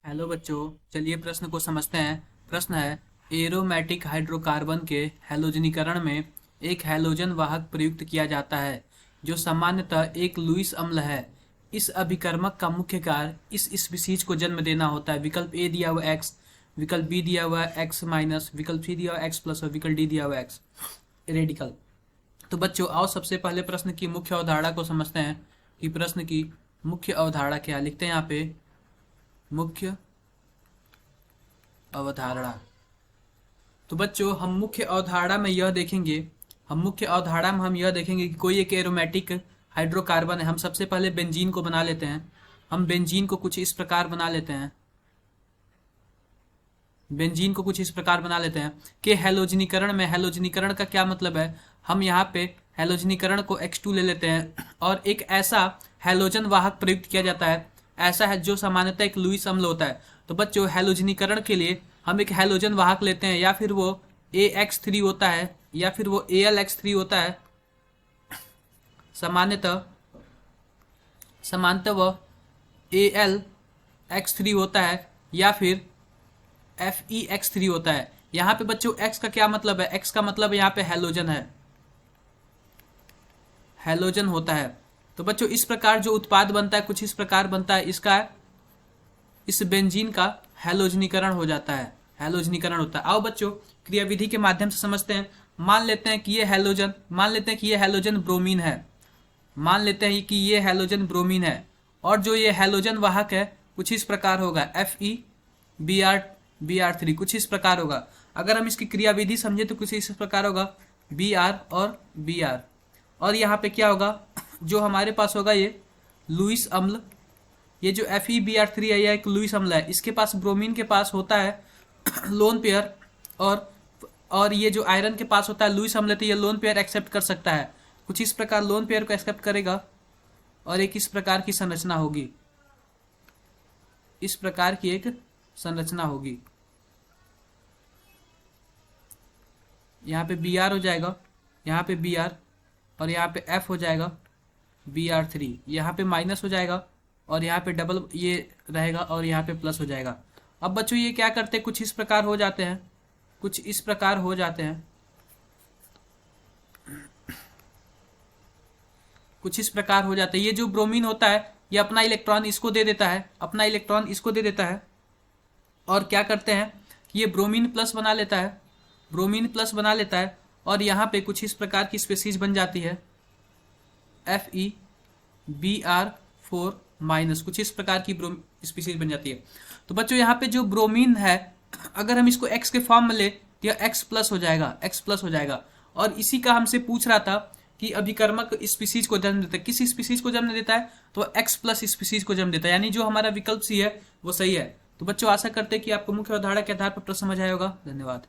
Hello बच्चों, चलिए प्रश्न को समझते हैं। प्रश्न है, एरोमेटिक हाइड्रोकार्बन के हैलोजनीकरण में एक हैलोजन वाहक प्रयुक्त किया जाता है जो सामान्यतः एक लुईस अम्ल है। इस अभिकर्मक का मुख्य कार्य इस स्पीशीज को जन्म देना होता है। विकल्प ए दिया हुआ एक्स, विकल्प बी दिया हुआ एक्स माइनस, विकल्प सी दिया हुआ एक्स प्लस और विकल्प डी दिया हुआ एक्स रेडिकल। तो बच्चों आओ सबसे पहले प्रश्न की मुख्य अवधारणा को समझते हैं कि प्रश्न की मुख्य अवधारणा क्या है। लिखते हैं यहाँ पे मुख्य अवधारणा। तो बच्चों हम मुख्य अवधारणा में यह देखेंगे कि कोई एक एरोमेटिक हाइड्रोकार्बन है। हम सबसे पहले बेंजीन को बना लेते हैं। हम बेंजीन को कुछ इस प्रकार बना लेते हैं कि हैलोजनीकरण का क्या मतलब है। हम यहाँ पे हैलोजनीकरण को X2 ले लेते हैं और एक ऐसा हैलोजन वाहक प्रयुक्त किया जाता है, ऐसा है जो सामान्यतः एक लुईस अम्ल होता है। तो बच्चों हैलोजनीकरण के लिए हम एक हैलोजन वाहक लेते हैं, या फिर वो AX3 होता है या फिर वो AlX3 होता है। सामान्यतः वो AlX3 होता है या फिर FeX3 होता है। यहाँ पे बच्चों X का क्या मतलब है? X का मतलब यहाँ पे हैलोजन होता है। तो बच्चों इस प्रकार जो उत्पाद बनता है कुछ इस प्रकार बनता है। इस बेंजीन का हैलोजनीकरण हो जाता है, हैलोजनीकरण होता है। आओ बच्चों क्रियाविधि के माध्यम से समझते हैं। मान लेते हैं कि ये हैलोजन ब्रोमीन है और जो ये हैलोजन वाहक है कुछ इस प्रकार होगा, FeBr3 कुछ इस प्रकार होगा। अगर हम इसकी क्रियाविधि समझे तो कुछ इस प्रकार होगा, Br और Br। और यहाँ पे क्या होगा, जो हमारे पास होगा ये लुईस अम्ल, ये जो FeBr3 है यह एक लुईस अम्ल है। इसके पास ब्रोमीन के पास होता है लोन पेयर, और ये जो आयरन के पास होता है लुईस अम्ल, तो ये लोन पेयर एक्सेप्ट कर सकता है। कुछ इस प्रकार लोन पेयर को एक्सेप्ट करेगा और एक इस प्रकार की संरचना होगी, इस प्रकार की एक संरचना होगी। यहाँ पे Br हो जाएगा, यहाँ पे Br और यहाँ पे F हो जाएगा Br3, यहाँ पे माइनस हो जाएगा और यहाँ पे डबल ये रहेगा और यहाँ पे प्लस हो जाएगा। अब बच्चों ये क्या करते हैं, कुछ इस प्रकार हो जाते हैं। ये जो ब्रोमीन होता है ये अपना इलेक्ट्रॉन इसको दे देता है, और क्या करते हैं ये ब्रोमीन प्लस बना लेता है और यहाँ पे कुछ इस प्रकार की स्पीशीज बन जाती है, FeBr4 माइनस, कुछ इस प्रकार की स्पीशीज बन जाती है। तो बच्चों यहाँ पे जो ब्रोमीन है अगर हम इसको X के फॉर्म में ले तो यह X प्लस हो जाएगा। और इसी का हमसे पूछ रहा था कि अभिकर्मक स्पीशीज को जन्म देता है, किस स्पीशीज को जन्म देता है, तो X प्लस स्पीशीज को जन्म देता है, यानी जो हमारा विकल्प सी है वो सही है। तो बच्चों आशा करते हैं कि आपको मुख्य अवधारणा के आधार पर प्रश्न समझ आया होगा। धन्यवाद।